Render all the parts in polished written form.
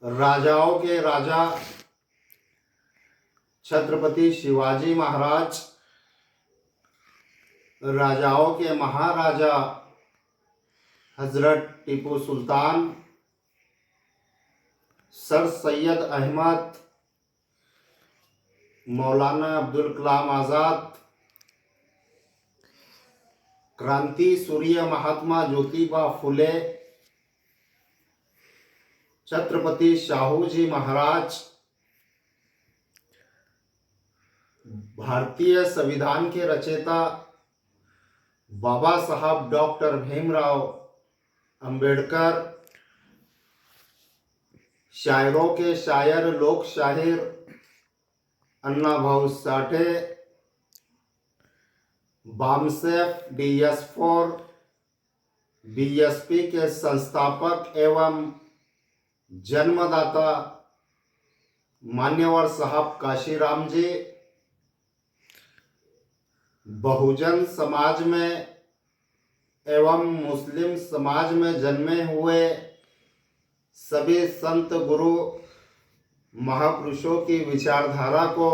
राजाओं के राजा छत्रपति शिवाजी महाराज, राजाओं के महाराजा हजरत टीपू सुल्तान, सर सैयद अहमद, मौलाना अब्दुल कलाम आज़ाद, क्रांति सूर्य महात्मा ज्योतिबा फुले, छत्रपति शाहू जी महाराज, भारतीय संविधान के रचयिता बाबा साहब डॉक्टर भीमराव अंबेडकर, शायरों के शायर लोक शाहिर अन्ना भाऊ साठे, बामसेफ DS4 BSP के संस्थापक एवं जन्मदाता मान्यवर साहब काशीराम जी, बहुजन समाज में एवं मुस्लिम समाज में जन्मे हुए सभी संत गुरु महापुरुषों की विचारधारा को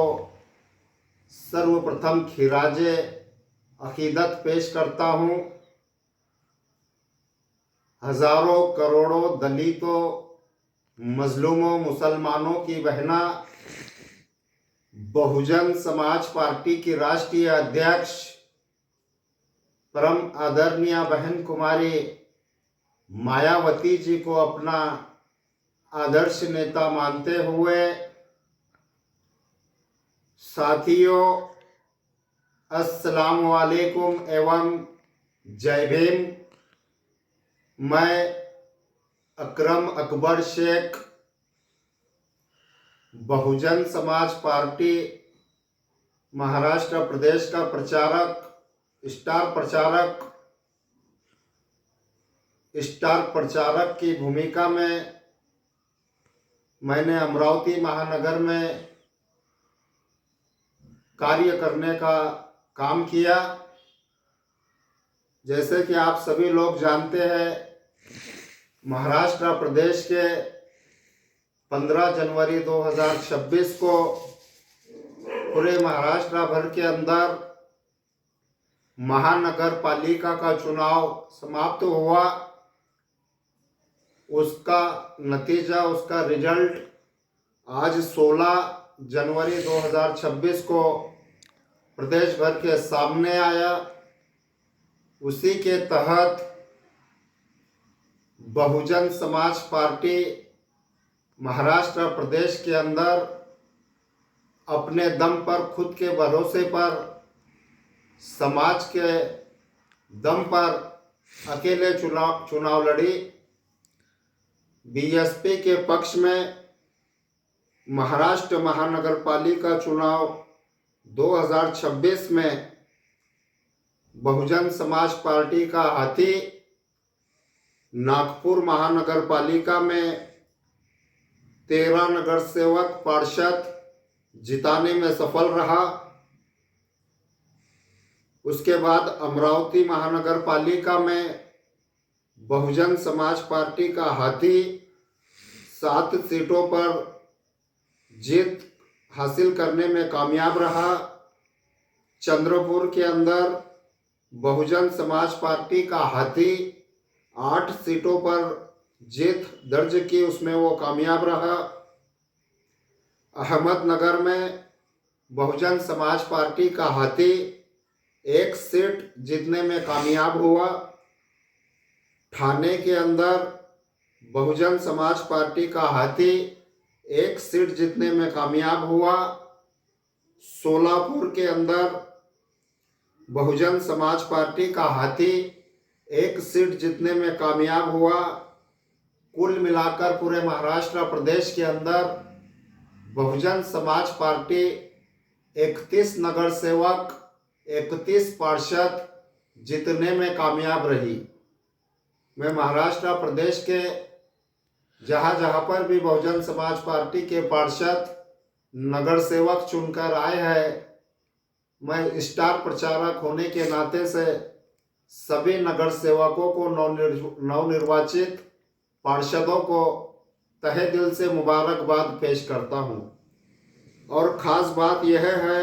सर्वप्रथम खिराजे अकीदत पेश करता हूँ। हजारों करोड़ों दलितों, मजलूमों, मुसलमानों की बहना बहुजन समाज पार्टी की राष्ट्रीय अध्यक्ष परम आदरणीय बहन कुमारी मायावती जी को अपना आदर्श नेता मानते हुए, साथियों अस्सलाम वालेकुम एवं जय भीम। मैं अकरम अकबर शेख, बहुजन समाज पार्टी महाराष्ट्र प्रदेश का प्रचारक, स्टार प्रचारक की भूमिका में मैंने अमरावती महानगर में कार्य करने का काम किया। जैसे कि आप सभी लोग जानते हैं, महाराष्ट्र प्रदेश के 15 जनवरी 2026 को पूरे महाराष्ट्र भर के अंदर महानगर पालिका का चुनाव समाप्त हुआ। उसका नतीजा, उसका रिजल्ट आज 16 जनवरी 2026 को प्रदेश भर के सामने आया। उसी के तहत बहुजन समाज पार्टी महाराष्ट्र प्रदेश के अंदर अपने दम पर, खुद के भरोसे पर, समाज के दम पर अकेले चुनाव लड़ी। BSP के पक्ष में महाराष्ट्र महानगर पालिका चुनाव 2026 में बहुजन समाज पार्टी का हाथी नागपुर महानगर पालिका में 13 नगर सेवक पार्षद जिताने में सफल रहा। उसके बाद अमरावती महानगर पालिका में बहुजन समाज पार्टी का हाथी 7 सीटों पर जीत हासिल करने में कामयाब रहा। चंद्रपुर के अंदर बहुजन समाज पार्टी का हाथी 8 सीटों पर जीत दर्ज की, उसमें वो कामयाब रहा। अहमदनगर में बहुजन समाज पार्टी का हाथी 1 सीट जीतने में कामयाब हुआ। ठाणे के अंदर बहुजन समाज पार्टी का हाथी 1 सीट जीतने में कामयाब हुआ। सोलापुर के अंदर बहुजन समाज पार्टी का हाथी 1 सीट जीतने में कामयाब हुआ। कुल मिलाकर पूरे महाराष्ट्र प्रदेश के अंदर बहुजन समाज पार्टी 31 नगर सेवक, 31 पार्षद जीतने में कामयाब रही। मैं महाराष्ट्र प्रदेश के जहाँ जहाँ पर भी बहुजन समाज पार्टी के पार्षद, नगर सेवक चुनकर आए हैं, मैं स्टार प्रचारक होने के नाते से सभी नगर सेवकों को, नवनिर्वाचित पार्षदों को तहे दिल से मुबारकबाद पेश करता हूँ। और ख़ास बात यह है,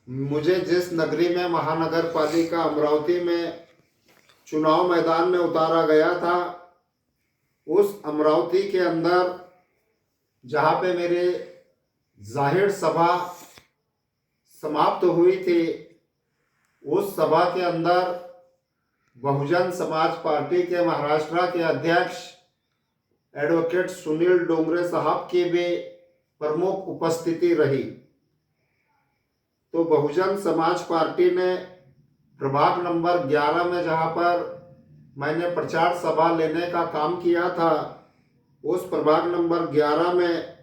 मुझे जिस नगरी में महानगर पालिका अमरावती में चुनाव मैदान में उतारा गया था, उस अमरावती के अंदर जहाँ पे मेरी जाहिर सभा समाप्त हुई थी, उस सभा के अंदर बहुजन समाज पार्टी के महाराष्ट्र के अध्यक्ष एडवोकेट सुनील डोंगरे साहब की भी प्रमुख उपस्थिति रही। तो बहुजन समाज पार्टी ने प्रभाग नंबर 11 में जहाँ पर मैंने प्रचार सभा लेने का काम किया था, उस प्रभाग नंबर 11 में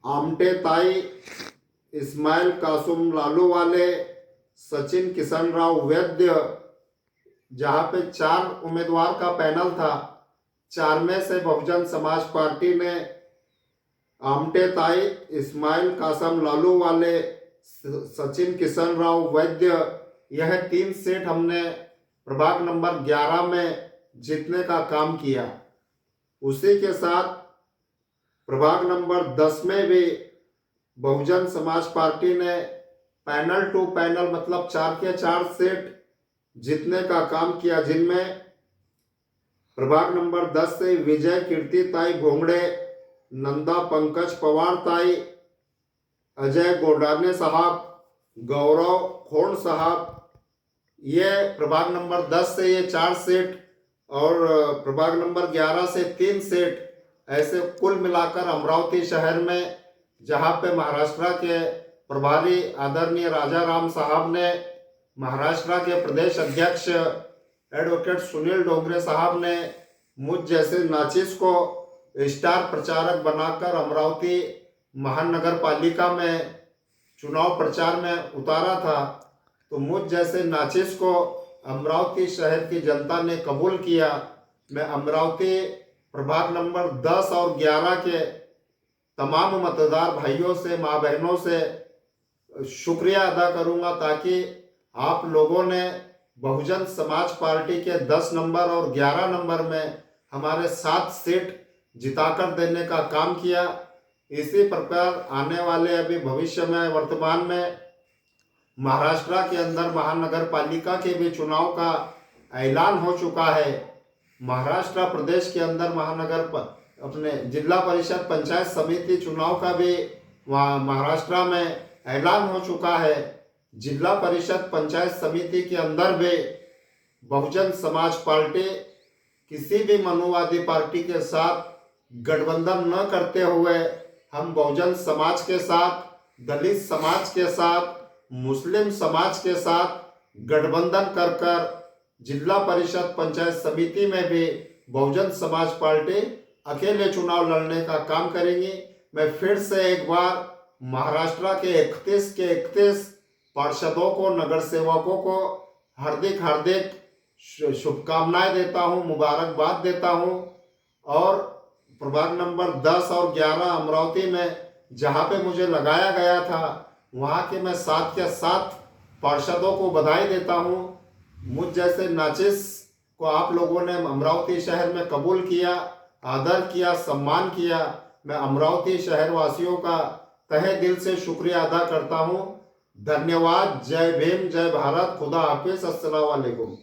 आमटे ताई, इस्माइल कासुम लालू वाले, सचिन किशन राव वैद्य, जहाँ पे 4 उम्मीदवार का पैनल था, 4 में से बहुजन समाज पार्टी ने आमटे ताई, इस्माइल कासम लालू वाले, सचिन किशन राव वैद्य, यह 3 सीट हमने प्रभाग नंबर 11 में जीतने का काम किया। उसी के साथ प्रभाग नंबर 10 में भी बहुजन समाज पार्टी ने पैनल टू पैनल मतलब 4 के 4 सीट जीतने का काम किया, जिनमें प्रभाग नंबर 10 से विजय कीर्ति ताई भोंगड़े, नंदा पंकज पवार ताई, अजय गोडाने साहब, गौरव खोंड साहब, ये प्रभाग नंबर 10 से ये 4 सीट और प्रभाग नंबर 11 से 3 सीट, ऐसे कुल मिलाकर अमरावती शहर में जहाँ पे महाराष्ट्र के प्रभारी आदरणीय राजा राम साहब ने, महाराष्ट्र के प्रदेश अध्यक्ष एडवोकेट सुनील डोंगरे साहब ने मुझ जैसे नाचिस को स्टार प्रचारक बनाकर अमरावती महानगर पालिका में चुनाव प्रचार में उतारा था, तो मुझ जैसे नाचिस को अमरावती शहर की जनता ने कबूल किया। मैं अमरावती प्रभाग नंबर 10 और 11 के तमाम मतदार भाइयों से, माँ बहनों से शुक्रिया अदा करूंगा, ताकि आप लोगों ने बहुजन समाज पार्टी के 10 नंबर और 11 नंबर में हमारे 7 सीट जिताकर देने का काम किया। इसी प्रकार आने वाले अभी भविष्य में, वर्तमान में महाराष्ट्र के अंदर महानगर पालिका के भी चुनाव का ऐलान हो चुका है। महाराष्ट्र प्रदेश के अंदर महानगर अपने जिला परिषद पंचायत समिति चुनाव का भी वहाँ महाराष्ट्र में ऐलान हो चुका है। जिला परिषद पंचायत समिति के अंदर भी बहुजन समाज पार्टी किसी भी मनुवादी पार्टी के साथ गठबंधन न करते हुए हम बहुजन समाज के साथ, दलित समाज के साथ, मुस्लिम समाज के साथ गठबंधन कर कर जिला परिषद पंचायत समिति में भी बहुजन समाज पार्टी अकेले चुनाव लड़ने का काम करेंगी। मैं फिर से एक बार महाराष्ट्र के 31 पार्षदों को, नगर सेवकों को हार्दिक शुभकामनाएं देता हूं, मुबारकबाद देता हूं। और प्रभाग नंबर 10 और 11 अमरावती में जहां पे मुझे लगाया गया था, वहां के मैं 7 के 7 पार्षदों को बधाई देता हूं। मुझ जैसे नाचिस को आप लोगों ने अमरावती शहर में कबूल किया, आदर किया, सम्मान किया। मैं अमरावती शहर वासियों का तहे दिल से शुक्रिया अदा करता हूं। धन्यवाद। जय भीम, जय भारत, खुदा हाफिज, अस्सलाम वालेकुम।